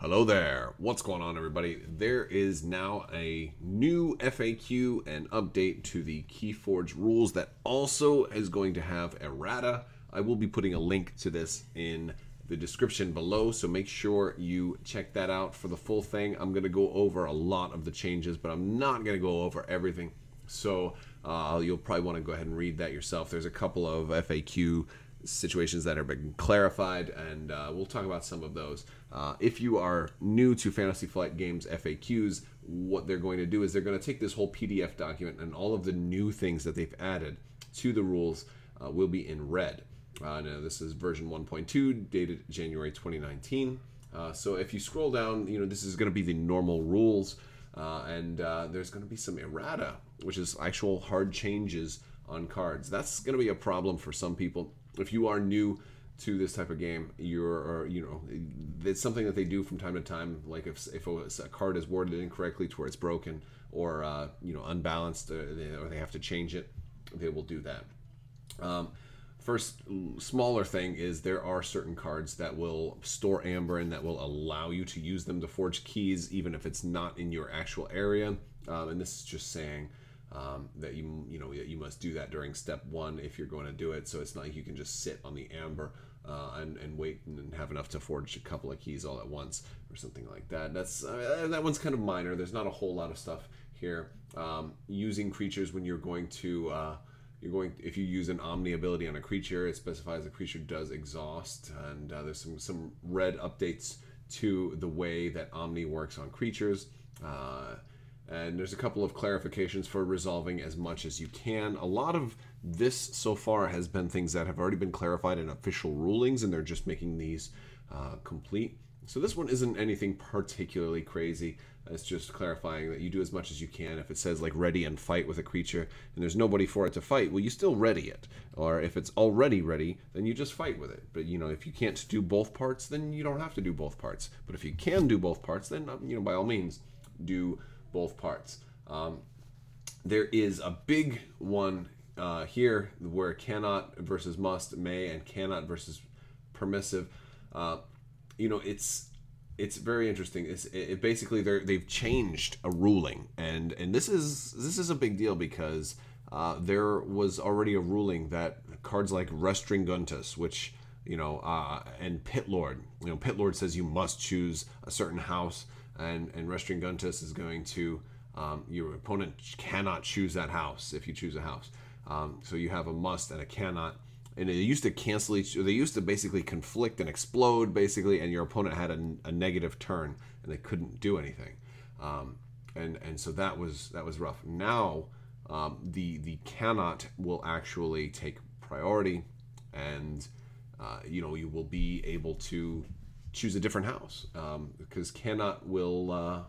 Hello there. What's going on, everybody? There is now a new FAQ and update to the KeyForge rules that also is going to have Errata. I will be putting a link to this in the description below, so make sure you check that out for the full thing. I'm going to go over a lot of the changes, but I'm not going to go over everything. So you'll probably want to go ahead and read that yourself. There's a couple of FAQ situations that have been clarified, and we'll talk about some of those. If you are new to Fantasy Flight Games FAQs, what they're going to do is they're going to take this whole PDF document and all of the new things that they've added to the rules will be in red. Now this is version 1.2 dated January 2019. So if you scroll down, this is going to be the normal rules, and there's going to be some errata, which is actual hard changes on cards. That's going to be a problem for some people. If you are new to this type of game, it's something that they do from time to time. Like if a card is worded incorrectly to where it's broken or unbalanced, or they have to change it, they will do that. First smaller thing is there are certain cards that will store amber and that will allow you to use them to forge keys even if it's not in your actual area. And this is just saying that you must do that during step 1 if you're going to do it. So it's not like you can just sit on the amber and wait and have enough to forge a couple of keys all at once or something like that. That one's kind of minor. There's not a whole lot of stuff here. Using creatures when you're going to if you use an Omni ability on a creature, it specifies the creature does exhaust, and there's some red updates to the way that Omni works on creatures. And there's a couple of clarifications for resolving as much as you can. A lot of this so far has been things that have already been clarified in official rulings, and they're just making these complete. So this one isn't anything particularly crazy. It's just clarifying that you do as much as you can. If it says like ready and fight with a creature and there's nobody for it to fight, well, you still ready it. Or if it's already ready, then you just fight with it. But if you can't do both parts, then you don't have to do both parts. But if you can do both parts, then by all means do both parts. There is a big one here where cannot versus must, may, and cannot versus permissive. It's very interesting. It basically they've changed a ruling, and this is a big deal because there was already a ruling that cards like Restringuntus, which and Pit Lord, Pit Lord says you must choose a certain house, and Restringuntus is going to your opponent cannot choose that house if you choose a house. So you have a must and a cannot. And they used to cancel each. They used to basically conflict and explode, basically, and your opponent had a negative turn, and they couldn't do anything. And so that was rough. Now the cannot will actually take priority, and you will be able to choose a different house because cannot will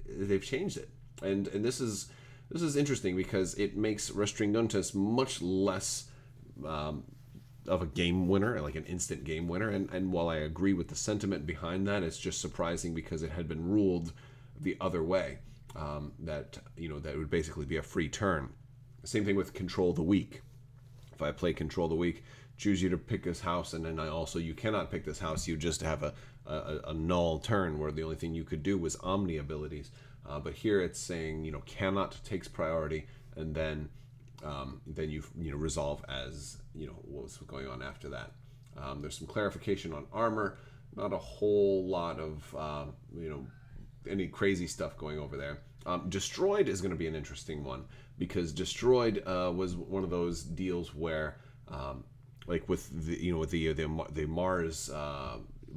they've changed it, and this is interesting because it makes Restringuntus much less of a game winner, like an instant game winner. And while I agree with the sentiment behind that, it's just surprising because it had been ruled the other way, that that would basically be a free turn. Same thing with Control the Weak. If I play Control the Weak, choose you to pick this house, and then you cannot pick this house, you just have a null turn where the only thing you could do was Omni abilities. But here it's saying cannot takes priority, and then you resolve as what's going on after that. There's some clarification on armor, not a whole lot of any crazy stuff going over there. Destroyed is going to be an interesting one because destroyed was one of those deals where like with the Mars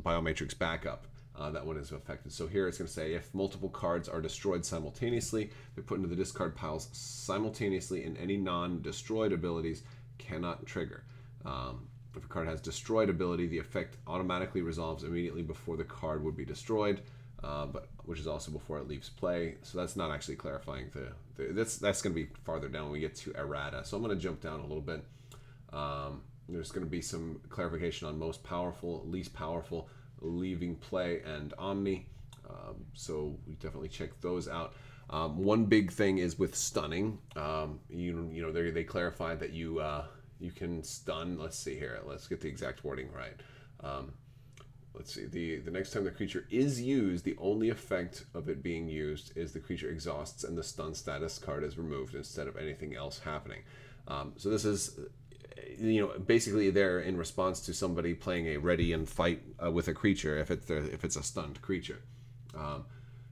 Biomatrix backup, that one is affected. So here it's going to say if multiple cards are destroyed simultaneously, they're put into the discard piles simultaneously, and any non-destroyed abilities cannot trigger. If a card has destroyed ability, the effect automatically resolves immediately before the card would be destroyed, but which is also before it leaves play. So that's not actually clarifying that's going to be farther down when we get to errata. So I'm going to jump down a little bit. There's going to be some clarification on most powerful, least powerful, leaving play, and Omni. So we definitely check those out. One big thing is with stunning. They clarified that you can stun. Let's see here. Let's get the exact wording right. let's see, the next time the creature is used, the only effect of it being used is the creature exhausts and the stun status card is removed instead of anything else happening. So this is, basically there in response to somebody playing a ready and fight with a creature if it's a stunned creature.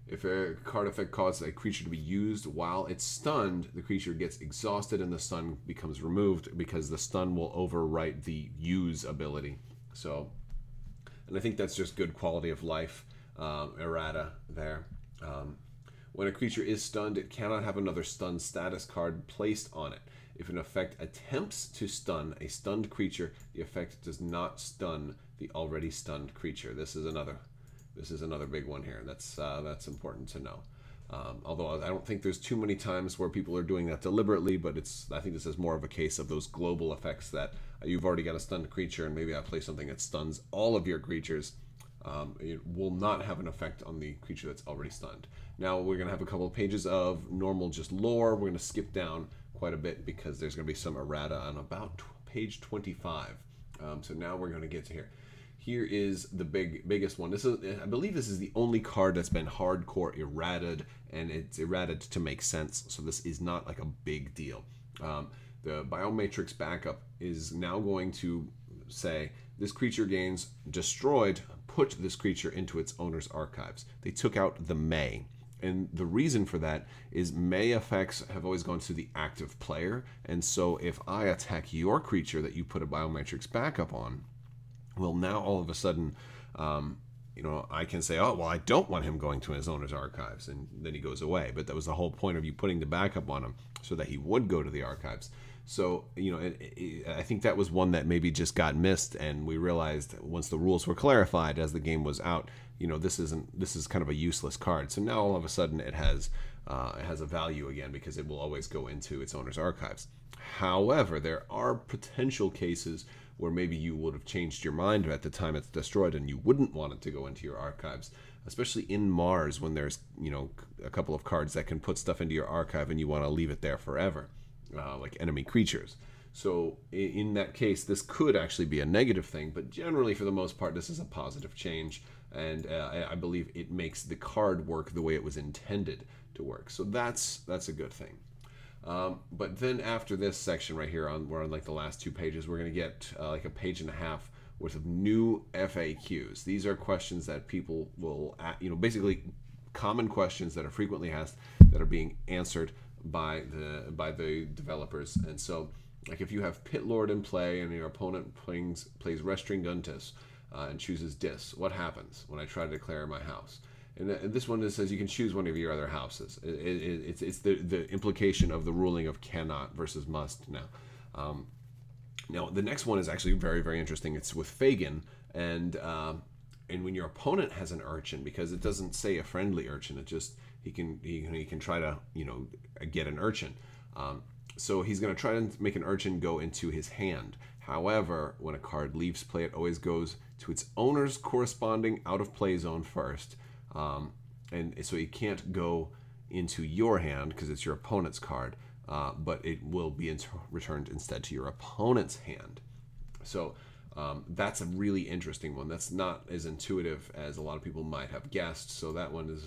If a card effect causes a creature to be used while it's stunned, the creature gets exhausted and the stun becomes removed because the stun will overwrite the use ability. So, and I think that's just good quality of life errata there. When a creature is stunned, it cannot have another stun status card placed on it. If an effect attempts to stun a stunned creature, the effect does not stun the already stunned creature. This is another big one here. That's important to know. Although I don't think there's too many times where people are doing that deliberately, but I think this is more of a case of those global effects that you've already got a stunned creature, and maybe I play something that stuns all of your creatures. It will not have an effect on the creature that's already stunned. Now we're going to have a couple of pages of normal just lore. We're going to skip down quite a bit because there's going to be some errata on about page 25. So now we're going to get to here. Here is the biggest one. I believe this is the only card that's been hardcore errated, and it's errated to make sense. So this is not like a big deal. The Biomatrix backup is now going to say this creature gains destroyed. Put this creature into its owner's archives. They took out the may. And the reason for that is may effects have always gone to the active player. And so if I attack your creature that you put a Biomatrix backup on, well, now all of a sudden, I can say, oh, well, I don't want him going to his owner's archives, and then he goes away. But that was the whole point of you putting the backup on him, so that he would go to the archives. So, I think that was one that maybe just got missed, and we realized once the rules were clarified as the game was out, this is kind of a useless card. So now all of a sudden it has a value again because it will always go into its owner's archives. However, there are potential cases where maybe you would have changed your mind at the time it's destroyed and you wouldn't want it to go into your archives, especially in Mars when there's a couple of cards that can put stuff into your archive and you want to leave it there forever, like enemy creatures. So in that case, this could actually be a negative thing, but generally for the most part this is a positive change, and I believe it makes the card work the way it was intended to work. So that's a good thing. But then after this section right here, we're on like the last 2 pages, we're going to get like a page and a half worth of new FAQs. These are questions that people will, basically common questions that are frequently asked that are being answered by the developers. And so, like if you have Pit Lord in play and your opponent plays Restringuntus and chooses Dis, what happens when I try to declare my house? And this one says you can choose one of your other houses. It's the implication of the ruling of cannot versus must now. Now the next one is actually very, very interesting. It's with Fagin, and when your opponent has an urchin, because it doesn't say a friendly urchin, it just he can try to get an urchin. So he's going to try to make an urchin go into his hand. However, when a card leaves play, it always goes to its owner's corresponding out of play zone first. And so it can't go into your hand because it's your opponent's card, but it will be returned instead to your opponent's hand. So that's a really interesting one. That's not as intuitive as a lot of people might have guessed. So that one is,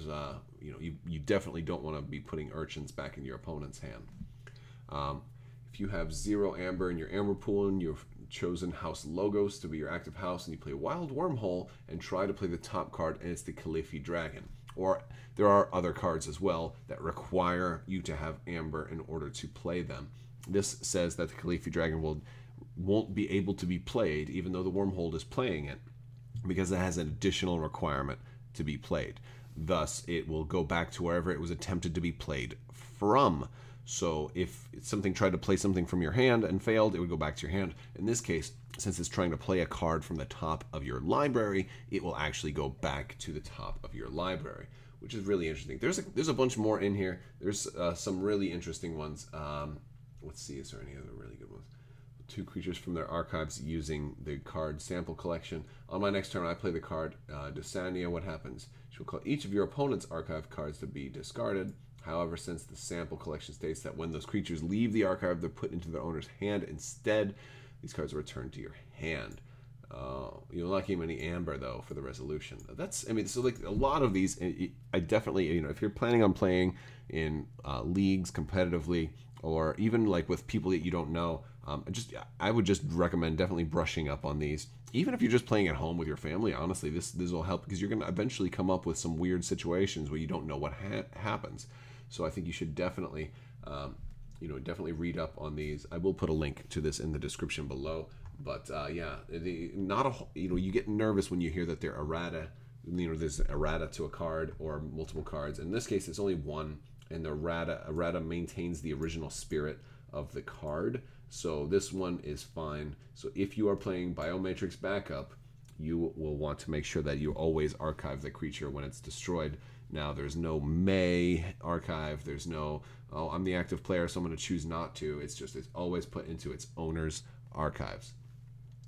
you definitely don't want to be putting urchins back in your opponent's hand. If you have 0 amber in your amber pool and you've chosen House Logos to be your active house, and you play Wild Wormhole and try to play the top card, and it's the Khalifi Dragon. Or there are other cards as well that require you to have amber in order to play them. This says that the Khalifi Dragon won't be able to be played even though the Wormhole is playing it, because it has an additional requirement to be played. Thus, it will go back to wherever it was attempted to be played from. So if something tried to play something from your hand and failed, it would go back to your hand. In this case, since it's trying to play a card from the top of your library, it will actually go back to the top of your library, which is really interesting. There's a bunch more in here. There's some really interesting ones. Let's see, is there any other really good ones? 2 creatures from their archives using the card sample collection. On my next turn, I play the card Dysania. What happens? She will call each of your opponent's archive cards to be discarded. However, since the sample collection states that when those creatures leave the archive, they're put into their owner's hand instead, these cards are returned to your hand. You're not getting any amber though for the resolution. That's, I mean, so like a lot of these, I definitely, you know, if you're planning on playing in leagues competitively, or even like with people that you don't know, I would just recommend definitely brushing up on these. Even if you're just playing at home with your family, honestly, this will help, because you're going to eventually come up with some weird situations where you don't know what happens. So I think you should definitely, you know, definitely read up on these. I will put a link to this in the description below. But yeah, you know, you get nervous when you hear that they're errata. You know, there's errata to a card or multiple cards. In this case, it's only one, and the errata maintains the original spirit of the card. So this one is fine. So if you are playing Biomatrix backup, you will want to make sure that you always archive the creature when it's destroyed. Now, there's no may archive. There's no, oh, I'm the active player, so I'm going to choose not to. It's just, it's always put into its owner's archives.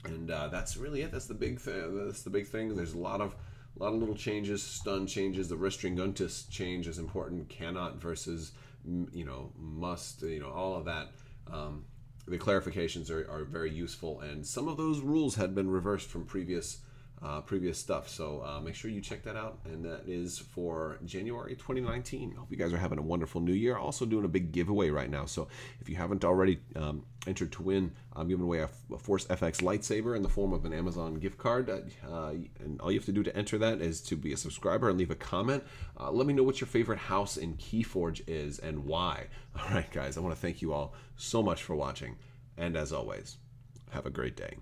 And that's really it. That's the big thing. That's the big thing. There's a lot of little changes, stun changes. The restringuntus change is important. Cannot versus, you know, must. You know, all of that. The clarifications are very useful, and some of those rules had been reversed from previous stuff. So make sure you check that out, and that is for January 2019. Hope you guys are having a wonderful new year. Also doing a big giveaway right now, so if you haven't already entered to win, I'm giving away a Force FX lightsaber in the form of an Amazon gift card, and all you have to do to enter that is to be a subscriber and leave a comment. Let me know what your favorite house in KeyForge is and why. All right, guys, I want to thank you all so much for watching, and as always, have a great day.